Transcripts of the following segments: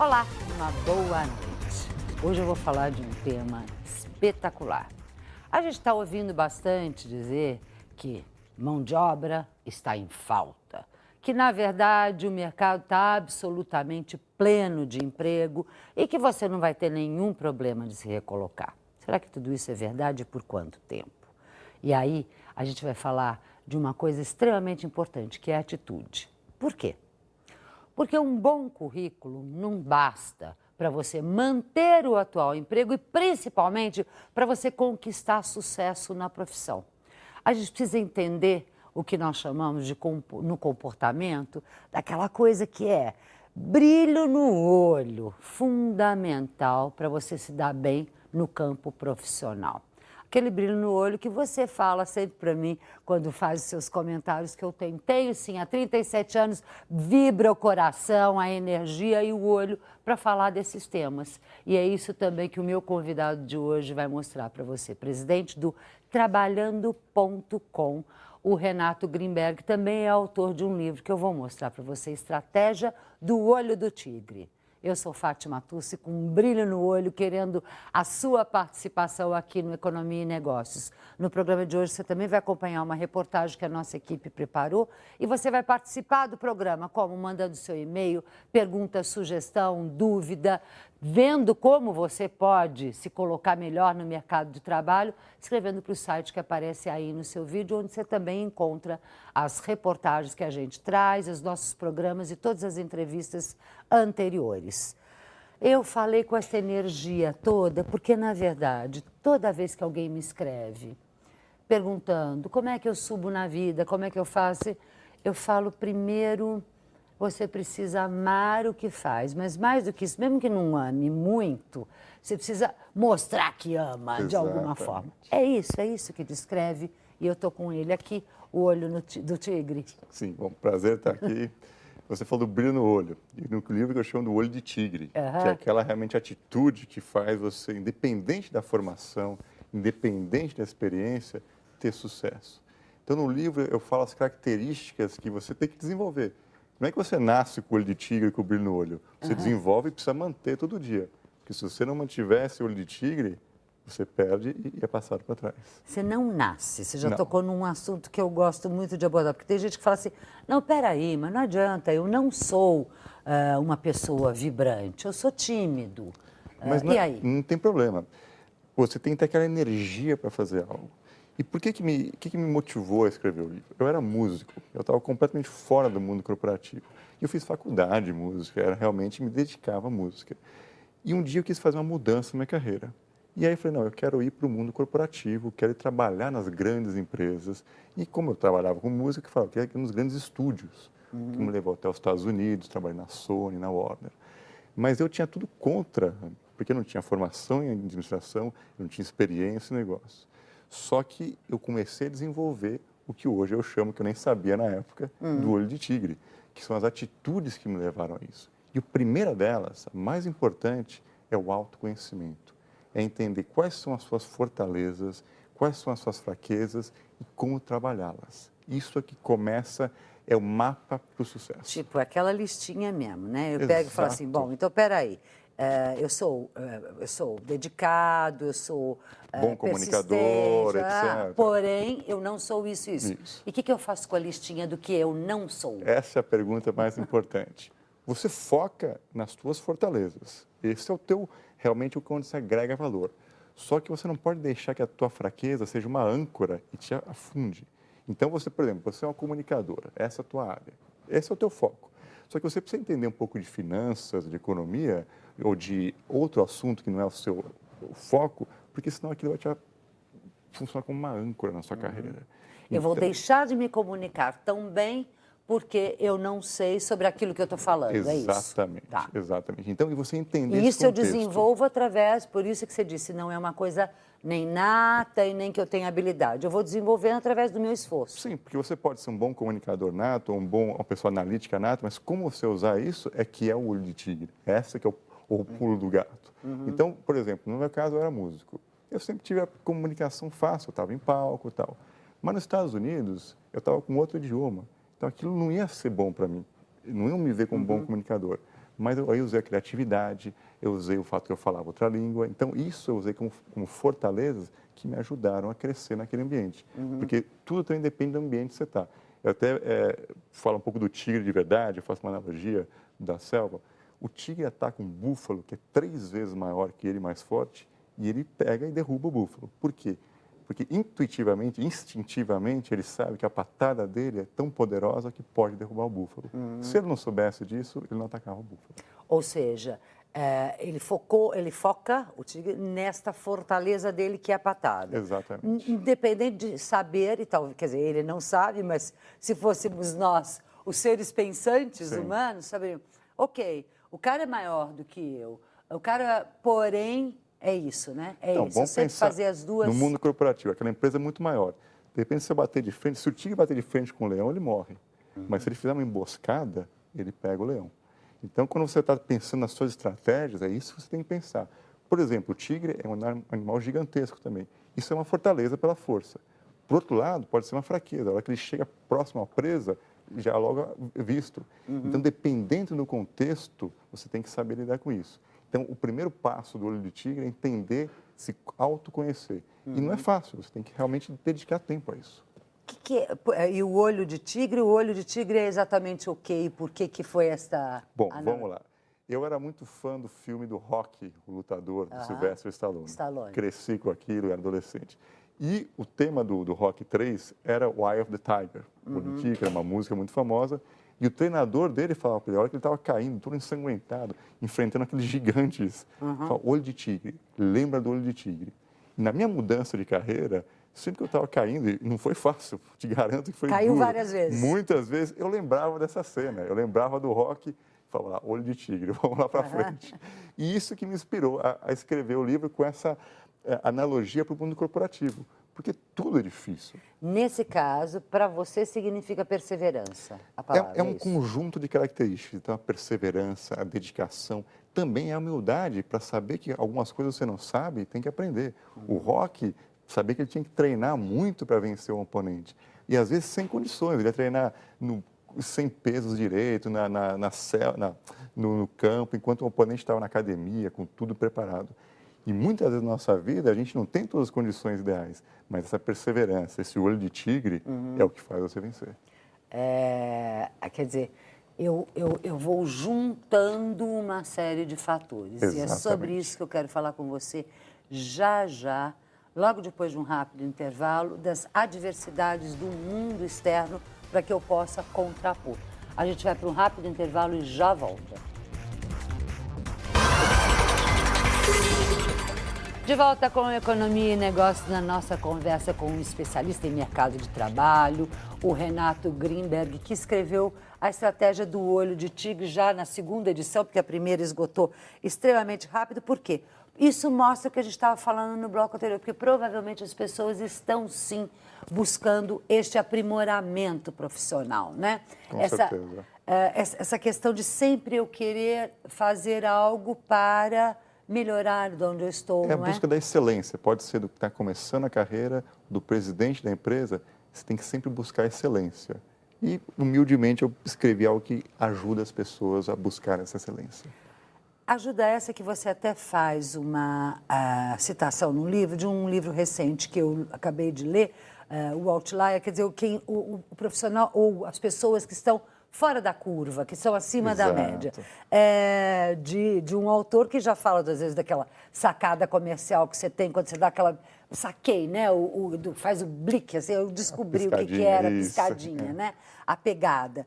Olá, uma boa noite. Hoje eu vou falar de um tema espetacular. A gente está ouvindo bastante dizer que mão de obra está em falta, que na verdade o mercado está absolutamente pleno de emprego e que você não vai ter nenhum problema de se recolocar. Será que tudo isso é verdade e por quanto tempo? E aí a gente vai falar de uma coisa extremamente importante, que é a atitude. Por quê? Porque um bom currículo não basta para você manter o atual emprego e principalmente para você conquistar sucesso na profissão. A gente precisa entender o que nós chamamos de no comportamento, daquela coisa que é brilho no olho, fundamental para você se dar bem no campo profissional. Aquele brilho no olho que você fala sempre para mim quando faz os seus comentários que eu tenho. Tenho sim, há 37 anos, vibra o coração, a energia e o olho para falar desses temas. E é isso também que o meu convidado de hoje vai mostrar para você. Presidente do Trabalhando.com, o Renato Grimberg, também é autor de um livro que eu vou mostrar para você, Estratégia do Olho do Tigre. Eu sou Fátima Tucci, com um brilho no olho, querendo a sua participação aqui no Economia e Negócios. No programa de hoje, você também vai acompanhar uma reportagem que a nossa equipe preparou e você vai participar do programa, como mandando seu e-mail, pergunta, sugestão, dúvida, vendo como você pode se colocar melhor no mercado de trabalho, escrevendo para o site que aparece aí no seu vídeo, onde você também encontra as reportagens que a gente traz, os nossos programas e todas as entrevistas anteriores. Eu falei com essa energia toda porque, na verdade, toda vez que alguém me escreve perguntando como é que eu subo na vida, como é que eu faço, eu falo primeiro, você precisa amar o que faz, mas mais do que isso, mesmo que não ame muito, você precisa mostrar que ama de alguma forma. É isso que descreve, e eu estou com ele aqui, o olho do tigre. Sim, bom, prazer estar aqui. Você falou do brilho no olho, e no livro que eu chamo do olho de tigre, que é aquela realmente atitude que faz você, independente da formação, independente da experiência, ter sucesso. Então, no livro eu falo as características que você tem que desenvolver. Não é que você nasce com o olho de tigre e com o brilho no olho. Você desenvolve e precisa manter todo dia. Porque se você não mantiver esse olho de tigre, você perde e é passado para trás. Você não nasce, você já Não. tocou num assunto que eu gosto muito de abordar, porque tem gente que fala assim, não, peraí, mas não adianta, eu não sou uma pessoa vibrante, eu sou tímido. Mas E aí? não tem problema. Você tem que ter aquela energia para fazer algo. E por que me motivou a escrever o livro? Eu era músico, eu estava completamente fora do mundo corporativo. Eu fiz faculdade de música, realmente me dedicava à música. E um dia eu quis fazer uma mudança na minha carreira. E aí eu falei, não, eu quero ir para o mundo corporativo, quero ir trabalhar nas grandes empresas. E como eu trabalhava com música, eu falava, eu quero ir nos grandes estúdios, que me levou até os Estados Unidos, trabalhei na Sony, na Warner. Mas eu tinha tudo contra, porque eu não tinha formação em administração, eu não tinha experiência em negócio. Só que eu comecei a desenvolver o que hoje eu chamo, que eu nem sabia na época, do olho de tigre, que são as atitudes que me levaram a isso. E a primeira delas, a mais importante, é o autoconhecimento. É entender quais são as suas fortalezas, quais são as suas fraquezas e como trabalhá-las. Isso é que começa, é o mapa para o sucesso. Tipo, aquela listinha mesmo, né? Eu pego e falo assim, bom, então peraí, eu sou dedicado, eu sou bom comunicador, etc. Porém, eu não sou isso. Isso. E o que eu faço com a listinha do que eu não sou? Essa é a pergunta mais importante. Você foca nas suas fortalezas. Esse é o teu, realmente, o que onde você agrega valor. Só que você não pode deixar que a tua fraqueza seja uma âncora e te afunde. Então, você, por exemplo, você é uma comunicadora, essa é a tua área, esse é o teu foco. Só que você precisa entender um pouco de finanças, de economia, ou de outro assunto que não é o seu foco, porque senão aquilo vai te funcionar como uma âncora na sua carreira. Eu vou deixar de me comunicar tão bem porque eu não sei sobre aquilo que eu estou falando, é isso? Exatamente, exatamente. Então, e você entender E esse isso eu contexto. desenvolvo através, por isso que você disse, não é uma coisa nem nata e nem que eu tenha habilidade. Eu vou desenvolvendo através do meu esforço. Sim, porque você pode ser um bom comunicador nato, ou uma pessoa analítica nata, mas como você usar isso é que é o olho de tigre. Essa que é o pulo do gato. Então, por exemplo, no meu caso eu era músico. Eu sempre tive a comunicação fácil, eu estava em palco e tal. Mas nos Estados Unidos, eu estava com outro idioma. Então, aquilo não ia ser bom para mim. Não iam me ver como bom comunicador. Mas aí eu usei a criatividade, eu usei o fato que eu falava outra língua. Então, isso eu usei como fortalezas que me ajudaram a crescer naquele ambiente. Porque tudo também depende do ambiente que você está. Eu até falo um pouco do tigre de verdade, eu faço uma analogia da selva. O tigre ataca um búfalo que é 3 vezes maior que ele, mais forte, e ele pega e derruba o búfalo. Por quê? Porque intuitivamente, instintivamente, ele sabe que a patada dele é tão poderosa que pode derrubar o búfalo. Se ele não soubesse disso, ele não atacava o búfalo. Ou seja, ele foca, o tigre, nesta fortaleza dele que é a patada. Exatamente. Independente de saber, e tal, quer dizer, ele não sabe, mas se fôssemos nós, os seres pensantes Sim. humanos, saberíamos, ok, o cara é maior do que eu, o cara, porém, é isso, né? É Então, isso, eu vamos sempre pensar fazer as duas... no mundo corporativo, aquela empresa é muito maior. De repente, se eu bater de frente, se o tigre bater de frente com o leão, ele morre. Mas se ele fizer uma emboscada, ele pega o leão. Então, quando você está pensando nas suas estratégias, é isso que você tem que pensar. Por exemplo, o tigre é um animal gigantesco também. Isso é uma fortaleza pela força. Por outro lado, pode ser uma fraqueza. A hora que ele chega próximo à presa, já logo é visto. Então, dependendo do contexto, você tem que saber lidar com isso. Então, o primeiro passo do olho de tigre é entender, se autoconhecer. E não é fácil, você tem que realmente dedicar tempo a isso. E o olho de tigre? O olho de tigre é exatamente o quê? E por que foi esta... Bom, vamos lá. Eu era muito fã do filme do Rocky, o lutador, do Sylvester Stallone. Cresci com aquilo, era adolescente. E o tema do Rocky 3 era o Eye of the Tiger. O olho de tigre, era uma música muito famosa. E o treinador dele falava para ele, a hora que ele estava caindo, todo ensanguentado, enfrentando aqueles gigantes, falava, olho de tigre, lembra do olho de tigre. E na minha mudança de carreira, sempre que eu estava caindo, e não foi fácil, te garanto que foi Caiu duro. várias vezes. Muitas vezes eu lembrava dessa cena, eu lembrava do Rocky, falava, olho de tigre, vamos lá para frente. E isso que me inspirou a escrever o livro com essa analogia para o mundo corporativo, porque tudo é difícil. Nesse caso, para você significa perseverança, a palavra. É um conjunto de características. Então, a perseverança, a dedicação, também a humildade para saber que algumas coisas você não sabe e tem que aprender. O Rocky, sabia que ele tinha que treinar muito para vencer o oponente. E, às vezes, sem condições. Ele ia treinar sem pesos direito, no campo, enquanto o oponente estava na academia, com tudo preparado. E muitas vezes na nossa vida a gente não tem todas as condições ideais, mas essa perseverança, esse olho de tigre é o que faz você vencer. Quer dizer, eu vou juntando uma série de fatores. Exatamente. E é sobre isso que eu quero falar com você já, logo depois de um rápido intervalo, das adversidades do mundo externo para que eu possa contrapor. A gente vai para um rápido intervalo e já volta. De volta com Economia e Negócios na nossa conversa com um especialista em mercado de trabalho, o Renato Greenberg, que escreveu a estratégia do olho de tigre já na segunda edição, porque a primeira esgotou extremamente rápido. Por quê? Isso mostra o que a gente estava falando no bloco anterior, porque provavelmente as pessoas estão, sim, buscando este aprimoramento profissional, né? Com certeza. Essa questão de sempre eu querer fazer algo para melhorar de onde eu estou, É a busca da excelência. Pode ser do que está começando a carreira, do presidente da empresa. Você tem que sempre buscar excelência. E, humildemente, eu escrevi algo que ajuda as pessoas a buscar essa excelência. Ajuda essa que você até faz uma citação no livro, de um livro recente que eu acabei de ler, o Outlier, quer dizer, o profissional ou as pessoas que estão fora da curva, que são acima da média. De um autor que já fala, às vezes, daquela sacada comercial que você tem quando você dá aquela... Saquei, né? Faz o blique, assim, eu descobri o que era a piscadinha, né? A pegada.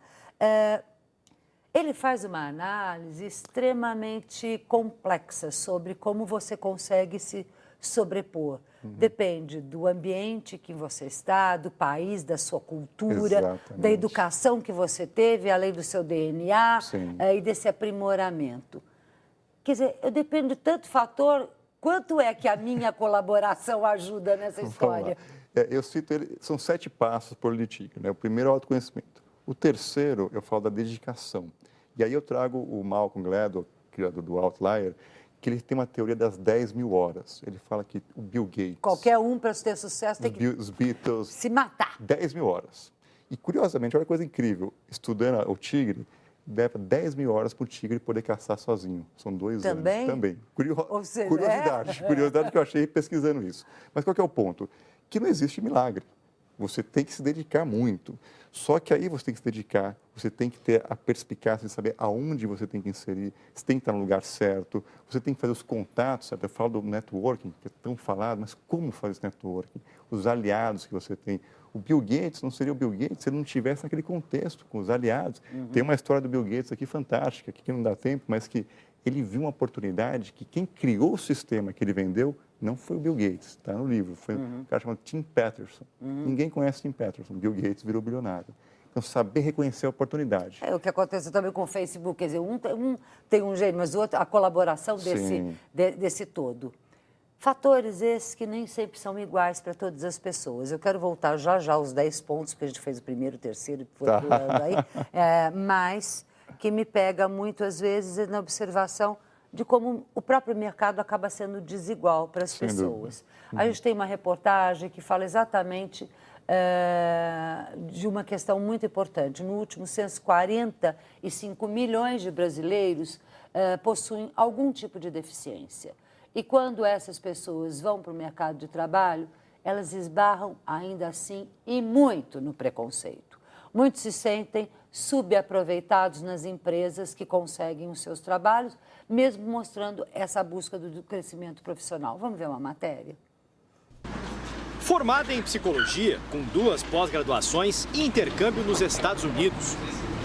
Ele faz uma análise extremamente complexa sobre como você consegue se sobrepor. Depende do ambiente que você está, do país, da sua cultura, Exatamente. da educação que você teve, além do seu DNA e desse aprimoramento. Quer dizer, eu dependo de tanto fator. Quanto é que a minha colaboração ajuda nessa história? Eu cito ele, são 7 passos por olho de tigre, né? O primeiro é o autoconhecimento. O terceiro, eu falo da dedicação. E aí eu trago o Malcolm Gladwell, criador do Outlier, que ele tem uma teoria das 10.000 horas. Ele fala que o Bill Gates... Qualquer um, para ter sucesso, tem que os Beatles, se matar. 10.000 horas. E, curiosamente, olha que coisa incrível. Estudando o tigre, leva 10 mil horas para o tigre poder caçar sozinho. São 2 anos. Também. Ou seja, Curiosidade que eu achei pesquisando isso. Mas qual que é o ponto? Que não existe milagre. Você tem que se dedicar muito. Só que aí você tem que se dedicar, você tem que ter a perspicácia de saber aonde você tem que inserir, você tem que estar no lugar certo, você tem que fazer os contatos, certo? Eu falo do networking, que é tão falado, mas como fazer esse networking? Os aliados que você tem. O Bill Gates não seria o Bill Gates se ele não estivesse naquele contexto, com os aliados. Tem uma história do Bill Gates aqui fantástica, que não dá tempo, mas que ele viu uma oportunidade que quem criou o sistema que ele vendeu não foi o Bill Gates, está no livro, foi um cara chamado Tim Peterson. Ninguém conhece Tim Peterson, Bill Gates virou bilionário. Então, saber reconhecer a oportunidade. É o que aconteceu também com o Facebook, quer dizer, um tem um gênio, mas o outro, a colaboração desse todo. Fatores esses que nem sempre são iguais para todas as pessoas. Eu quero voltar já aos 10 pontos, porque a gente fez o primeiro, o terceiro, e foi pulando aí, mas que me pega muito, às vezes, na observação de como o próprio mercado acaba sendo desigual para as pessoas. A gente tem uma reportagem que fala exatamente de uma questão muito importante. No último censo, 45 milhões de brasileiros possuem algum tipo de deficiência. E quando essas pessoas vão para o mercado de trabalho, elas esbarram ainda assim e muito no preconceito. Muitos se sentem subaproveitados nas empresas que conseguem os seus trabalhos, mesmo mostrando essa busca do crescimento profissional. Vamos ver uma matéria? Formada em psicologia, com 2 pós-graduações e intercâmbio nos Estados Unidos.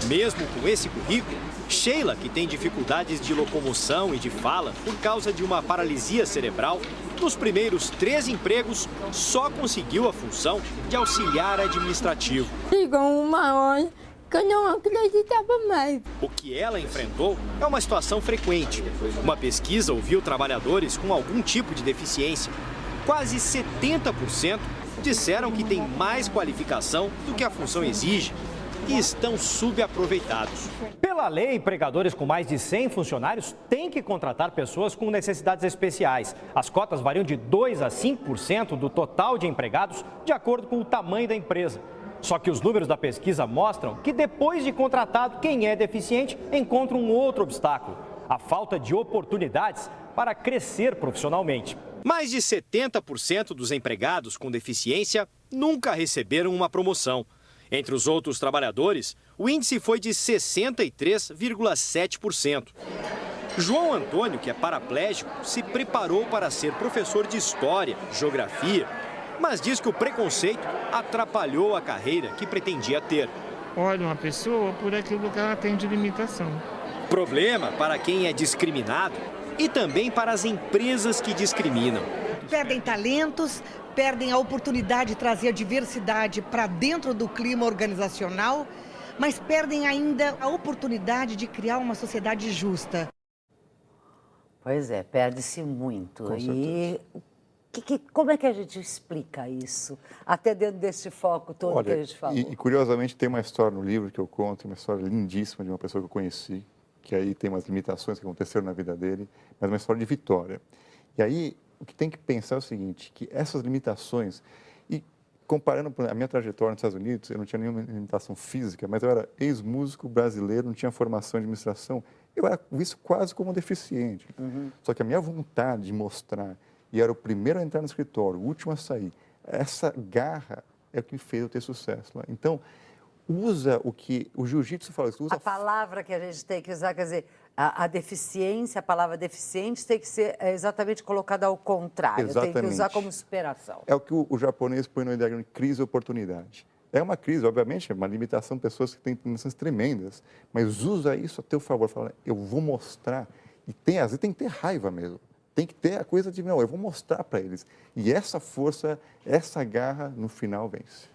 Mesmo com esse currículo, Sheila, que tem dificuldades de locomoção e de fala por causa de uma paralisia cerebral, nos primeiros 3 empregos só conseguiu a função de auxiliar administrativo. Chegou uma hora que eu não acreditava mais. O que ela enfrentou é uma situação frequente. Uma pesquisa ouviu trabalhadores com algum tipo de deficiência. Quase 70% disseram que têm mais qualificação do que a função exige e estão subaproveitados. Pela lei, empregadores com mais de 100 funcionários têm que contratar pessoas com necessidades especiais. As cotas variam de 2% a 5% do total de empregados, de acordo com o tamanho da empresa. Só que os números da pesquisa mostram que depois de contratado, quem é deficiente encontra um outro obstáculo: a falta de oportunidades para crescer profissionalmente. Mais de 70% dos empregados com deficiência nunca receberam uma promoção. Entre os outros trabalhadores, o índice foi de 63,7%. João Antônio, que é paraplégico, se preparou para ser professor de História, Geografia, mas diz que o preconceito atrapalhou a carreira que pretendia ter. Olha uma pessoa por aquilo que ela tem de limitação. Problema para quem é discriminado e também para as empresas que discriminam. Perdem talentos, perdem a oportunidade de trazer a diversidade para dentro do clima organizacional, mas perdem ainda a oportunidade de criar uma sociedade justa. Pois é, perde-se muito. Com certeza. E como é que a gente explica isso? Até dentro desse foco todo que a gente falou. E curiosamente tem uma história no livro que eu conto, uma história lindíssima de uma pessoa que eu conheci, que aí tem umas limitações que aconteceram na vida dele, mas uma história de vitória. E aí o que tem que pensar é o seguinte, que essas limitações, e comparando a minha trajetória nos Estados Unidos, eu não tinha nenhuma limitação física, mas eu era ex-músico brasileiro, não tinha formação em administração, eu era visto quase como deficiente. Só que a minha vontade de mostrar, e era o primeiro a entrar no escritório, o último a sair, essa garra é o que me fez eu ter sucesso lá. Então, usa o que o jiu-jitsu fala, usa a palavra que a gente tem que usar, quer dizer, a deficiência, a palavra deficiente tem que ser exatamente colocada ao contrário. Exatamente. Tem que usar como superação. É o que o japonês põe no diagrama de crise e oportunidade. É uma crise, obviamente, é uma limitação de pessoas que têm limitações tremendas, mas usa isso a teu favor. Fala, eu vou mostrar. E às vezes tem que ter raiva mesmo. Tem que ter a coisa de, não, eu vou mostrar para eles. E essa força, essa garra, no final, vence.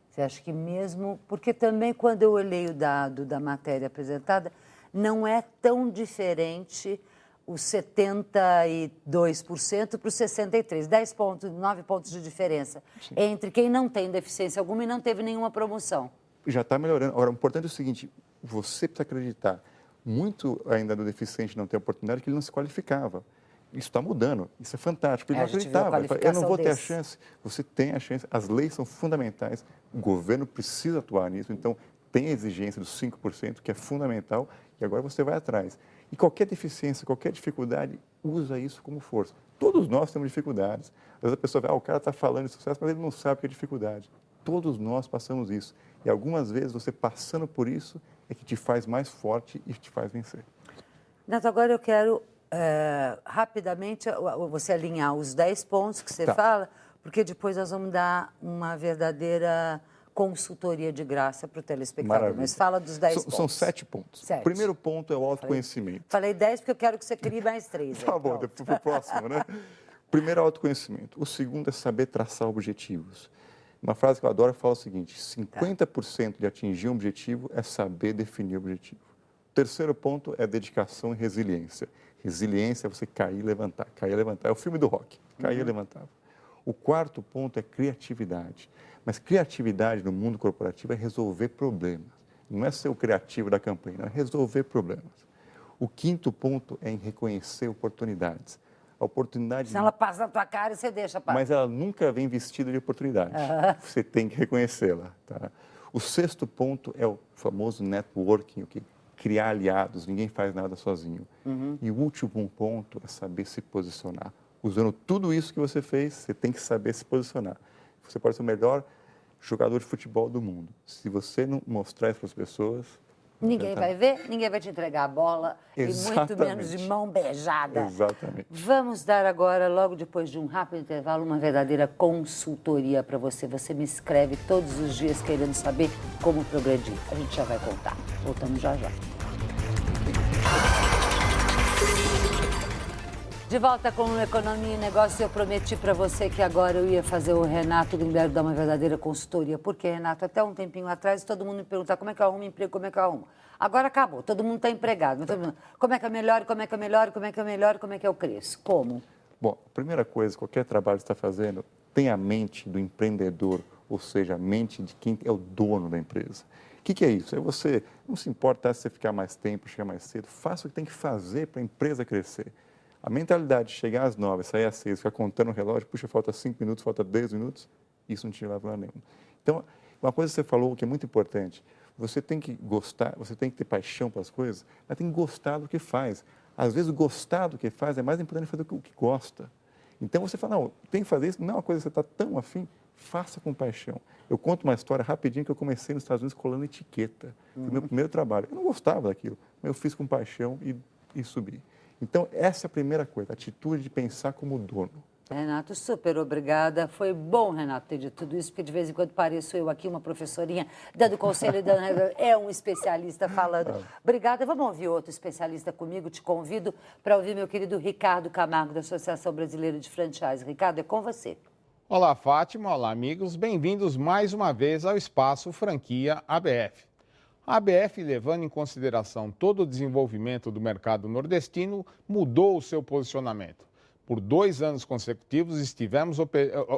Você acha que mesmo... Porque também, quando eu olhei o dado da matéria apresentada, não é tão diferente os 72% para os 63%. 10 pontos, 9 pontos de diferença. Sim. Entre quem não tem deficiência alguma e não teve nenhuma promoção. Já está melhorando. Agora, o importante é o seguinte, você precisa acreditar. Muito ainda do deficiente não tem oportunidade que ele não se qualificava. Isso está mudando, isso é fantástico, ele não acreditava, eu não vou ter a chance. Você tem a chance, as leis são fundamentais, o governo precisa atuar nisso, então tem a exigência dos 5%, que é fundamental, e agora você vai atrás. E qualquer deficiência, qualquer dificuldade, usa isso como força. Todos nós temos dificuldades. Às vezes a pessoa vê, o cara está falando de sucesso, mas ele não sabe o que é dificuldade. Todos nós passamos isso. E algumas vezes você passando por isso é que te faz mais forte e te faz vencer. Neto, agora eu quero rapidamente você alinhar os 10 pontos que você fala, porque depois nós vamos dar uma verdadeira consultoria de graça para o telespectador. Maravilha. Mas fala dos 10 pontos. São 7 pontos. 7. O primeiro ponto é o autoconhecimento. Falei 10 porque eu quero que você crie mais 3. Tá bom, depois para o próximo, né? Primeiro é o autoconhecimento. O segundo é saber traçar objetivos. Uma frase que eu adoro fala o seguinte: 50% de atingir um objetivo é saber definir o objetivo. O terceiro ponto é dedicação e resiliência. Resiliência é você cair e levantar. Cair e levantar. É o filme do Rock. Cair e levantar. O quarto ponto é criatividade. Mas criatividade no mundo corporativo é resolver problemas. Não é ser o criativo da campanha, é resolver problemas. O quinto ponto é em reconhecer oportunidades. A oportunidade... Se ela passa na tua cara, você deixa passar. Mas ela nunca vem vestida de oportunidade. Você tem que reconhecê-la. Tá? O sexto ponto é o famoso networking, o que criar aliados. Ninguém faz nada sozinho. E o último ponto é saber se posicionar. Usando tudo isso que você fez, você tem que saber se posicionar. Você pode ser o melhor jogador de futebol do mundo. Se você não mostrar isso para as pessoas... Ninguém vai ver, ninguém vai te entregar a bola, Exatamente. E muito menos de mão beijada. Exatamente. Vamos dar agora, logo depois de um rápido intervalo, uma verdadeira consultoria para você. Você me escreve todos os dias querendo saber como progredir. A gente já vai contar. Voltamos já já. De volta com o Economia e Negócio, eu prometi para você que agora eu ia fazer o Renato Grimberg dar uma verdadeira consultoria. Porque, Renato, até um tempinho atrás, todo mundo me perguntava como é que eu arrumo emprego, como é que eu arrumo. Agora acabou, todo mundo está empregado. Como é que eu melhoro, como é que eu melhoro, como é que eu melhoro, como é que eu cresço? Como? Bom, a primeira coisa, qualquer trabalho que você está fazendo, tem a mente do empreendedor, ou seja, a mente de quem é o dono da empresa. O que é isso? É você, não se importa se você ficar mais tempo, chegar mais cedo, faça o que tem que fazer para a empresa crescer. A mentalidade de chegar às 9, sair às 6, ficar contando o relógio, puxa, falta 5 minutos, falta 10 minutos, isso não te leva a lugar nenhum. Então, uma coisa que você falou que é muito importante, você tem que gostar, você tem que ter paixão pelas coisas, mas tem que gostar do que faz. Às vezes, gostar do que faz é mais importante fazer o que gosta. Então, você fala, não, tem que fazer isso, não é uma coisa que você está tão afim, faça com paixão. Eu conto uma história rapidinho que eu comecei nos Estados Unidos colando etiqueta. Foi o meu primeiro trabalho. Eu não gostava daquilo, mas eu fiz com paixão e subi. Então, essa é a primeira coisa, a atitude de pensar como dono. Renato, super obrigada. Foi bom, Renato, ter dito tudo isso, porque de vez em quando pareço eu aqui, uma professorinha, dando conselho, é um especialista falando. Obrigada. Vamos ouvir outro especialista comigo? Te convido para ouvir meu querido Ricardo Camargo, da Associação Brasileira de Franchise. Ricardo, é com você. Olá, Fátima. Olá, amigos. Bem-vindos mais uma vez ao Espaço Franquia ABF. A ABF, levando em consideração todo o desenvolvimento do mercado nordestino, mudou o seu posicionamento. Por 2 anos consecutivos, estivemos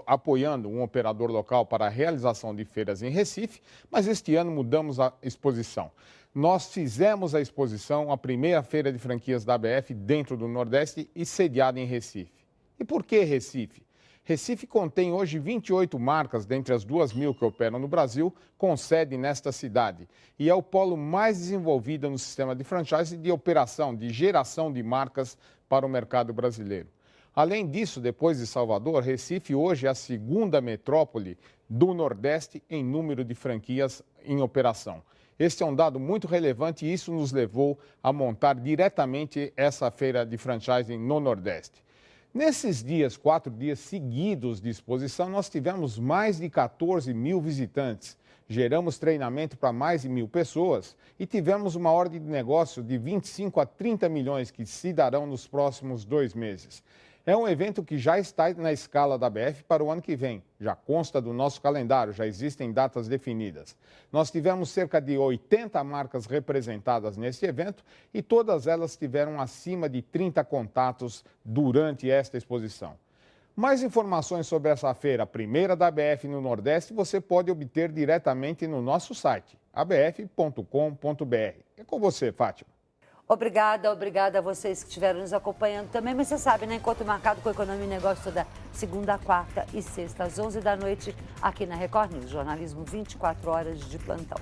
apoiando um operador local para a realização de feiras em Recife, mas este ano mudamos a exposição. Nós fizemos a exposição, a primeira feira de franquias da ABF dentro do Nordeste e sediada em Recife. E por que Recife? Recife contém hoje 28 marcas, dentre as 2.000 que operam no Brasil, com sede nesta cidade. E é o polo mais desenvolvido no sistema de franchise de operação, de geração de marcas para o mercado brasileiro. Além disso, depois de Salvador, Recife hoje é a segunda metrópole do Nordeste em número de franquias em operação. Este é um dado muito relevante e isso nos levou a montar diretamente essa feira de franchising no Nordeste. Nesses dias, 4 dias seguidos de exposição, nós tivemos mais de 14 mil visitantes. Geramos treinamento para mais de 1.000 pessoas e tivemos uma ordem de negócio de 25 a 30 milhões que se darão nos próximos 2 meses. É um evento que já está na escala da ABF para o ano que vem. Já consta do nosso calendário, já existem datas definidas. Nós tivemos cerca de 80 marcas representadas nesse evento e todas elas tiveram acima de 30 contatos durante esta exposição. Mais informações sobre essa feira, a primeira da ABF no Nordeste, você pode obter diretamente no nosso site, abf.com.br. É com você, Fátima. Obrigada a vocês que estiveram nos acompanhando também. Mas você sabe, né? Encontro marcado com Economia e Negócio toda segunda, quarta e sexta, às 11 da noite, aqui na Record News. Jornalismo 24 horas de plantão.